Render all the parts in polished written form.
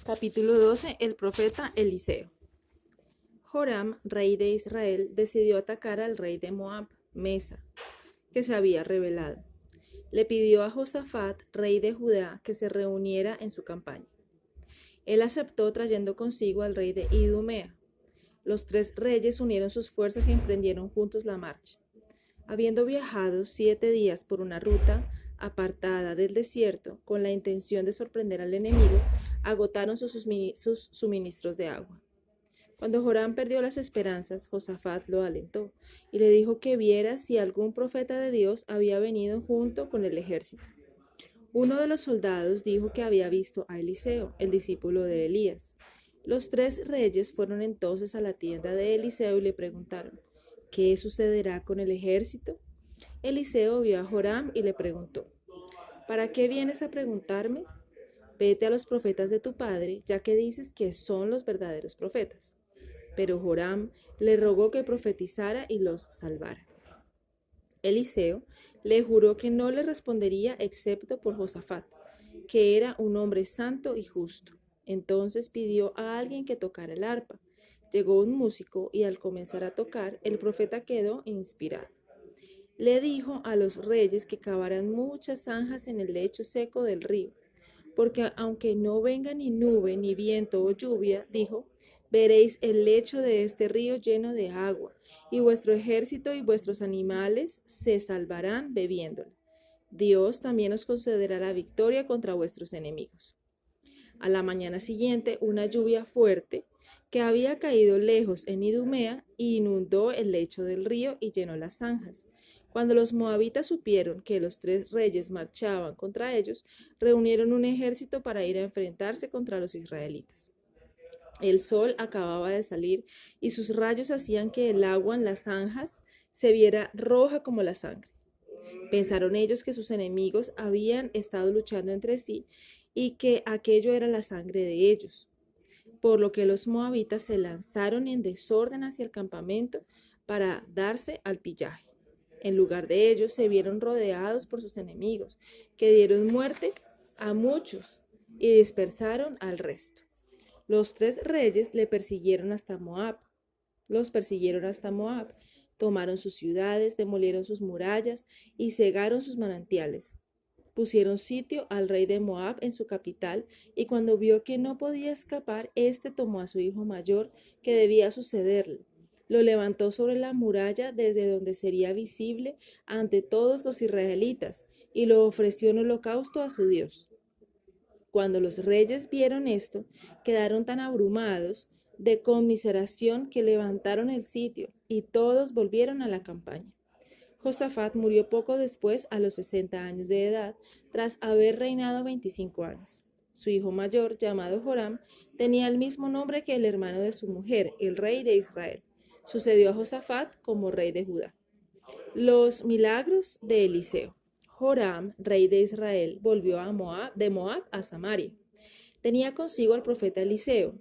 Capítulo 12. El profeta Eliseo. Joram, rey de Israel, decidió atacar al rey de Moab, Mesa, que se había rebelado. Le pidió a Josafat, rey de Judá, que se reuniera en su campaña. Él aceptó trayendo consigo al rey de Idumea. Los tres reyes unieron sus fuerzas y emprendieron juntos la marcha. Habiendo viajado 7 días por una ruta apartada del desierto con la intención de sorprender al enemigo, agotaron sus suministros de agua. Cuando Joram perdió las esperanzas, Josafat lo alentó y le dijo que viera si algún profeta de Dios había venido junto con el ejército. Uno de los soldados dijo que había visto a Eliseo, el discípulo de Elías. Los tres reyes fueron entonces a la tienda de Eliseo y le preguntaron: ¿qué sucederá con el ejército? Eliseo vio a Joram y le preguntó: ¿para qué vienes a preguntarme? Vete a los profetas de tu padre, ya que dices que son los verdaderos profetas. Pero Joram le rogó que profetizara y los salvara. Eliseo le juró que no le respondería excepto por Josafat, que era un hombre santo y justo. Entonces pidió a alguien que tocara el arpa. Llegó un músico y al comenzar a tocar, el profeta quedó inspirado. Le dijo a los reyes que cavaran muchas zanjas en el lecho seco del río, porque aunque no venga ni nube, ni viento o lluvia, dijo, veréis el lecho de este río lleno de agua, y vuestro ejército y vuestros animales se salvarán bebiéndolo. Dios también os concederá la victoria contra vuestros enemigos. A la mañana siguiente, una lluvia fuerte, que había caído lejos en Idumea, inundó el lecho del río y llenó las zanjas. Cuando los moabitas supieron que los tres reyes marchaban contra ellos, reunieron un ejército para ir a enfrentarse contra los israelitas. El sol acababa de salir y sus rayos hacían que el agua en las zanjas se viera roja como la sangre. Pensaron ellos que sus enemigos habían estado luchando entre sí y que aquello era la sangre de ellos, por lo que los moabitas se lanzaron en desorden hacia el campamento para darse al pillaje. En lugar de ellos, se vieron rodeados por sus enemigos, que dieron muerte a muchos y dispersaron al resto. Los tres reyes los persiguieron hasta Moab, tomaron sus ciudades, demolieron sus murallas y cegaron sus manantiales. Pusieron sitio al rey de Moab en su capital, y cuando vio que no podía escapar, éste tomó a su hijo mayor, que debía sucederle. Lo levantó sobre la muralla desde donde sería visible ante todos los israelitas, y lo ofreció en holocausto a su Dios. Cuando los reyes vieron esto, quedaron tan abrumados de conmiseración que levantaron el sitio, y todos volvieron a la campaña. Josafat murió poco después, a los 60 años de edad, tras haber reinado 25 años. Su hijo mayor, llamado Joram, tenía el mismo nombre que el hermano de su mujer, el rey de Israel. Sucedió a Josafat como rey de Judá. Los milagros de Eliseo. Joram, rey de Israel, volvió de Moab a Samaria. Tenía consigo al profeta Eliseo,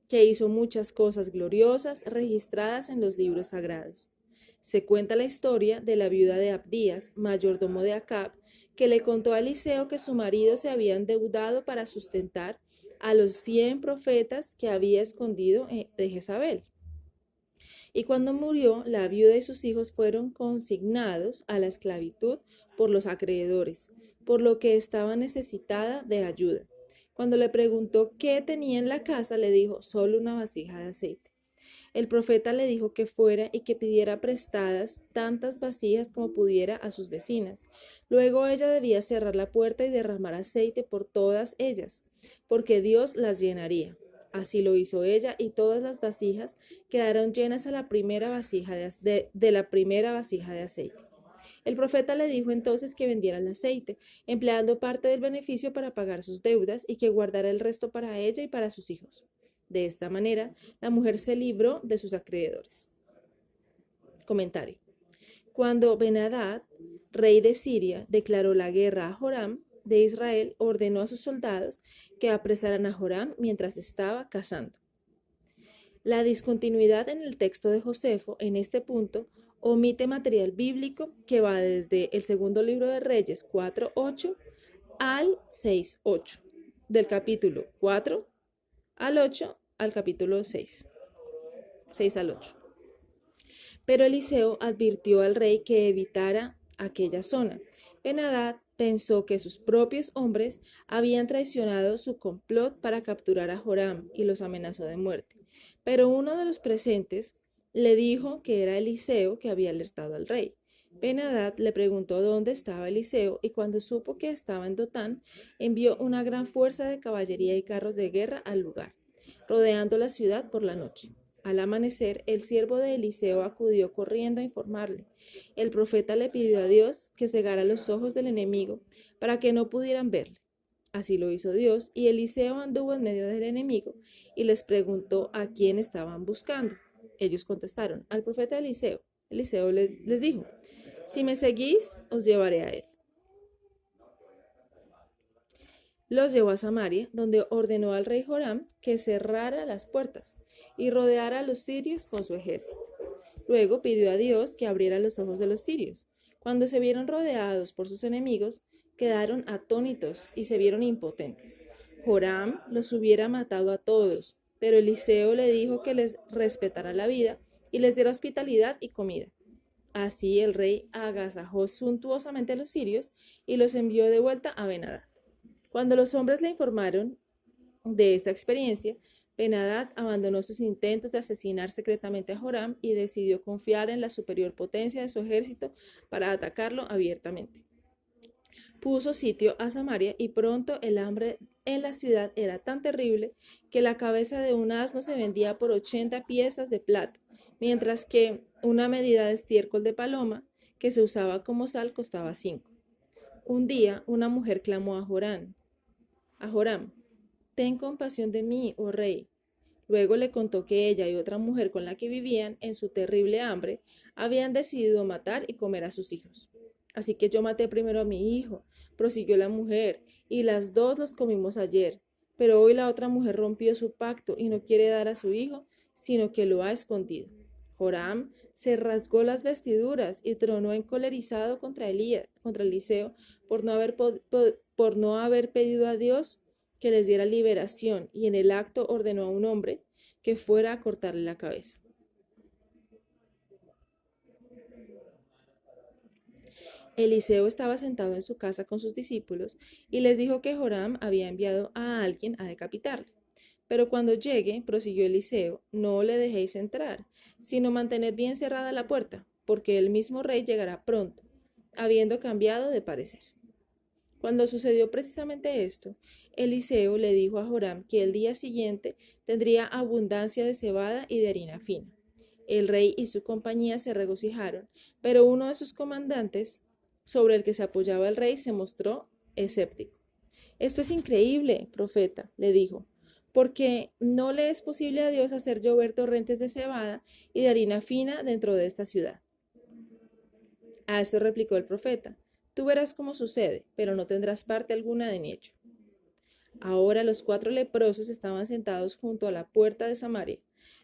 que hizo muchas cosas gloriosas registradas en los libros sagrados. Se cuenta la historia de la viuda de Abdías, mayordomo de Acab, que le contó a Eliseo que su marido se había endeudado para sustentar a los 100 profetas que había escondido de Jezabel. Y cuando murió, la viuda y sus hijos fueron consignados a la esclavitud por los acreedores, por lo que estaba necesitada de ayuda. Cuando le preguntó qué tenía en la casa, le dijo, solo una vasija de aceite. El profeta le dijo que fuera y que pidiera prestadas tantas vasijas como pudiera a sus vecinas. Luego ella debía cerrar la puerta y derramar aceite por todas ellas, porque Dios las llenaría. Así lo hizo ella, y todas las vasijas quedaron llenas a la primera vasija de la primera vasija de aceite. El profeta le dijo entonces que vendiera el aceite, empleando parte del beneficio para pagar sus deudas, y que guardara el resto para ella y para sus hijos. De esta manera, la mujer se libró de sus acreedores. Comentario. Cuando Ben-Hadad, rey de Siria, declaró la guerra a Joram de Israel, ordenó a sus soldados que apresaran a Joram mientras estaba cazando. La discontinuidad en el texto de Josefo en este punto omite material bíblico que va desde el segundo libro de Reyes 4:8 al 6:8 del capítulo 4 al 8, al capítulo 6, 6 al 8. Pero Eliseo advirtió al rey que evitara aquella zona. Ben-Hadad pensó que sus propios hombres habían traicionado su complot para capturar a Joram y los amenazó de muerte. Pero uno de los presentes le dijo que era Eliseo que había alertado al rey. Ben-Hadad le preguntó dónde estaba Eliseo y cuando supo que estaba en Dotán, envió una gran fuerza de caballería y carros de guerra al lugar, rodeando la ciudad por la noche. Al amanecer, el siervo de Eliseo acudió corriendo a informarle. El profeta le pidió a Dios que cegara los ojos del enemigo para que no pudieran verle. Así lo hizo Dios, y Eliseo anduvo en medio del enemigo y les preguntó a quién estaban buscando. Ellos contestaron, al profeta Eliseo. Eliseo les dijo, si me seguís, os llevaré a él. Los llevó a Samaria, donde ordenó al rey Joram que cerrara las puertas y rodeara a los sirios con su ejército. Luego pidió a Dios que abriera los ojos de los sirios. Cuando se vieron rodeados por sus enemigos, quedaron atónitos y se vieron impotentes. Joram los hubiera matado a todos, pero Eliseo le dijo que les respetara la vida y les diera hospitalidad y comida. Así el rey agasajó suntuosamente a los sirios y los envió de vuelta a Ben-Hadad. Cuando los hombres le informaron de esta experiencia, Ben-Hadad abandonó sus intentos de asesinar secretamente a Joram y decidió confiar en la superior potencia de su ejército para atacarlo abiertamente. Puso sitio a Samaria y pronto el hambre en la ciudad era tan terrible que la cabeza de un asno se vendía por 80 piezas de plata, mientras que una medida de estiércol de paloma que se usaba como sal costaba 5. Un día una mujer clamó a Joram, ten compasión de mí, oh rey. Luego le contó que ella y otra mujer con la que vivían, en su terrible hambre, habían decidido matar y comer a sus hijos. Así que yo maté primero a mi hijo, prosiguió la mujer, y las dos los comimos ayer. Pero hoy la otra mujer rompió su pacto y no quiere dar a su hijo, sino que lo ha escondido. Joram se rasgó las vestiduras y tronó encolerizado contra Eliseo por no haber pedido a Dios que les diera liberación, y en el acto ordenó a un hombre que fuera a cortarle la cabeza. Eliseo estaba sentado en su casa con sus discípulos y les dijo que Joram había enviado a alguien a decapitarle. Pero cuando llegue, prosiguió Eliseo, no le dejéis entrar, sino mantened bien cerrada la puerta, porque el mismo rey llegará pronto, habiendo cambiado de parecer. Cuando sucedió precisamente esto, Eliseo le dijo a Joram que el día siguiente tendría abundancia de cebada y de harina fina. El rey y su compañía se regocijaron, pero uno de sus comandantes, sobre el que se apoyaba el rey, se mostró escéptico. Esto es increíble, profeta, le dijo, porque no le es posible a Dios hacer llover torrentes de cebada y de harina fina dentro de esta ciudad. A esto replicó el profeta, tú verás cómo sucede, pero no tendrás parte alguna en ello. Ahora los 4 leprosos estaban sentados junto a la puerta de Samaria.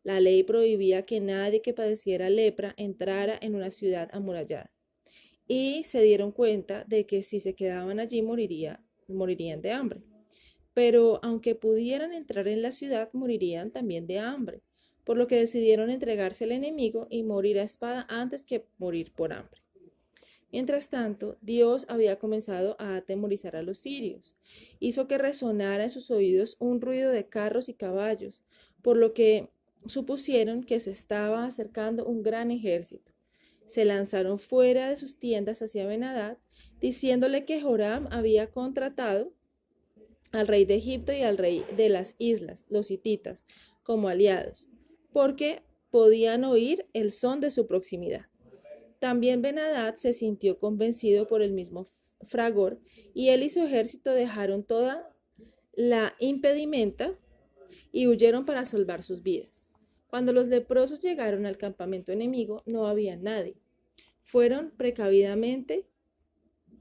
La ley prohibía que nadie que padeciera lepra entrara en una ciudad amurallada. Y se dieron cuenta de que si se quedaban allí morirían de hambre. Pero aunque pudieran entrar en la ciudad, morirían también de hambre, por lo que decidieron entregarse al enemigo y morir a espada antes que morir por hambre. Mientras tanto, Dios había comenzado a atemorizar a los sirios. Hizo que resonara en sus oídos un ruido de carros y caballos, por lo que supusieron que se estaba acercando un gran ejército. Se lanzaron fuera de sus tiendas hacia Ben-Hadad, diciéndole que Joram había contratado al rey de Egipto y al rey de las islas, los hititas, como aliados, porque podían oír el son de su proximidad. También Ben-Hadad se sintió convencido por el mismo fragor, y él y su ejército dejaron toda la impedimenta y huyeron para salvar sus vidas. Cuando los leprosos llegaron al campamento enemigo, no había nadie. Fueron precavidamente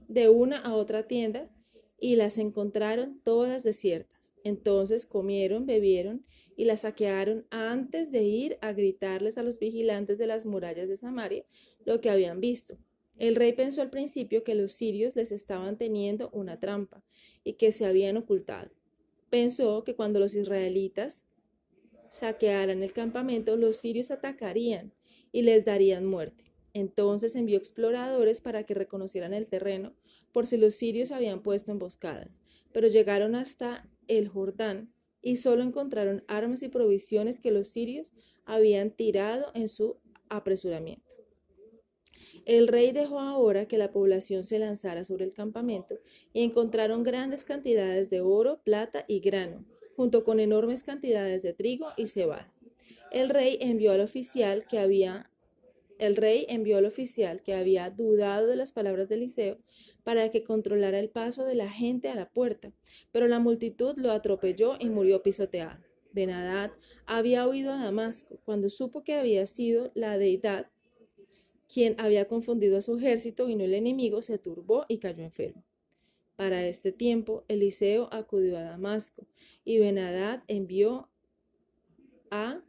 de una a otra tienda y las encontraron todas desiertas. Entonces comieron, bebieron y las saquearon antes de ir a gritarles a los vigilantes de las murallas de Samaria lo que habían visto. El rey pensó al principio que los sirios les estaban teniendo una trampa y que se habían ocultado. Pensó que cuando los israelitas saquearan el campamento, los sirios atacarían y les darían muerte. Entonces envió exploradores para que reconocieran el terreno por si los sirios habían puesto emboscadas, pero llegaron hasta el Jordán y solo encontraron armas y provisiones que los sirios habían tirado en su apresuramiento. El rey dejó ahora que la población se lanzara sobre el campamento y encontraron grandes cantidades de oro, plata y grano, junto con enormes cantidades de trigo y cebada. El rey envió al oficial que había dudado de las palabras de Eliseo para que controlara el paso de la gente a la puerta, pero la multitud lo atropelló y murió pisoteado. Ben-Hadad había huido a Damasco. Cuando supo que había sido la deidad quien había confundido a su ejército y no el enemigo, se turbó y cayó enfermo. Para este tiempo, Eliseo acudió a Damasco y Ben-Hadad envió a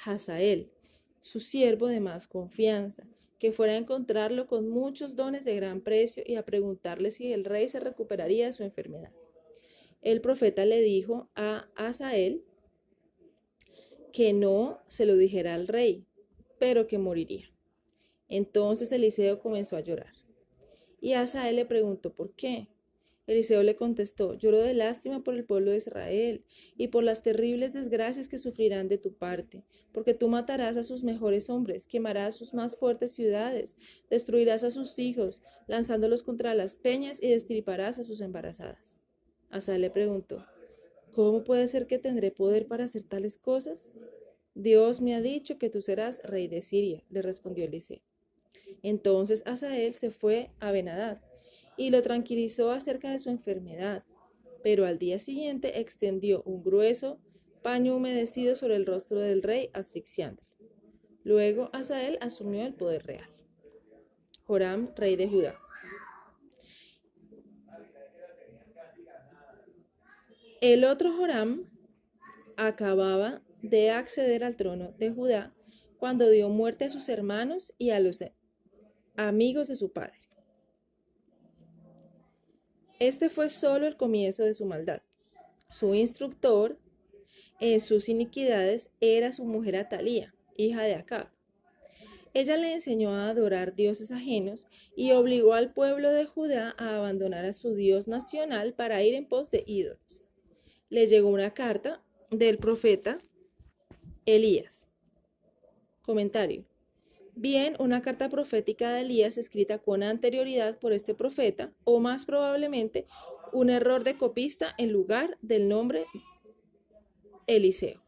Hazael, su siervo de más confianza, que fuera a encontrarlo con muchos dones de gran precio y a preguntarle si el rey se recuperaría de su enfermedad. El profeta le dijo a Hazael que no se lo dijera al rey, pero que moriría. Entonces Eliseo comenzó a llorar. Y Hazael le preguntó por qué. Eliseo le contestó: lloro de lástima por el pueblo de Israel y por las terribles desgracias que sufrirán de tu parte, porque tú matarás a sus mejores hombres, quemarás sus más fuertes ciudades, destruirás a sus hijos, lanzándolos contra las peñas y destriparás a sus embarazadas. Hazael le preguntó: ¿cómo puede ser que tendré poder para hacer tales cosas? Dios me ha dicho que tú serás rey de Siria, le respondió Eliseo. Entonces Hazael se fue a Ben-Hadad y lo tranquilizó acerca de su enfermedad, pero al día siguiente extendió un grueso paño humedecido sobre el rostro del rey, asfixiándolo. Luego Hazael asumió el poder real. Joram, rey de Judá. El otro Joram acababa de acceder al trono de Judá cuando dio muerte a sus hermanos y a los amigos de su padre. Este fue solo el comienzo de su maldad. Su instructor en sus iniquidades era su mujer Atalía, hija de Acab. Ella le enseñó a adorar dioses ajenos y obligó al pueblo de Judá a abandonar a su Dios nacional para ir en pos de ídolos. Le llegó una carta del profeta Elías. Comentario. Bien, una carta profética de Elías escrita con anterioridad por este profeta, o más probablemente un error de copista en lugar del nombre Eliseo,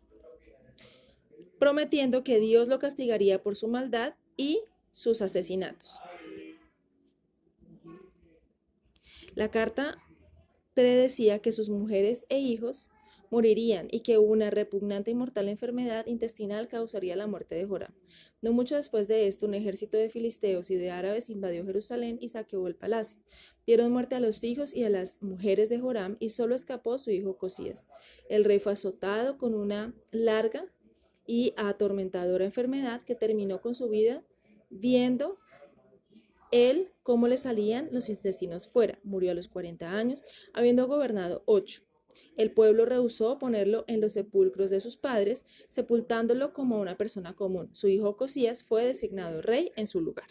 prometiendo que Dios lo castigaría por su maldad y sus asesinatos. La carta predecía que sus mujeres e hijos morirían y que una repugnante y mortal enfermedad intestinal causaría la muerte de Joram. No mucho después de esto, un ejército de filisteos y de árabes invadió Jerusalén y saqueó el palacio. Dieron muerte a los hijos y a las mujeres de Joram y solo escapó su hijo Josías. El rey fue azotado con una larga y atormentadora enfermedad que terminó con su vida viendo él cómo le salían los intestinos fuera. Murió a los 40 años, habiendo gobernado 8. El pueblo rehusó ponerlo en los sepulcros de sus padres, sepultándolo como una persona común. Su hijo Josías fue designado rey en su lugar.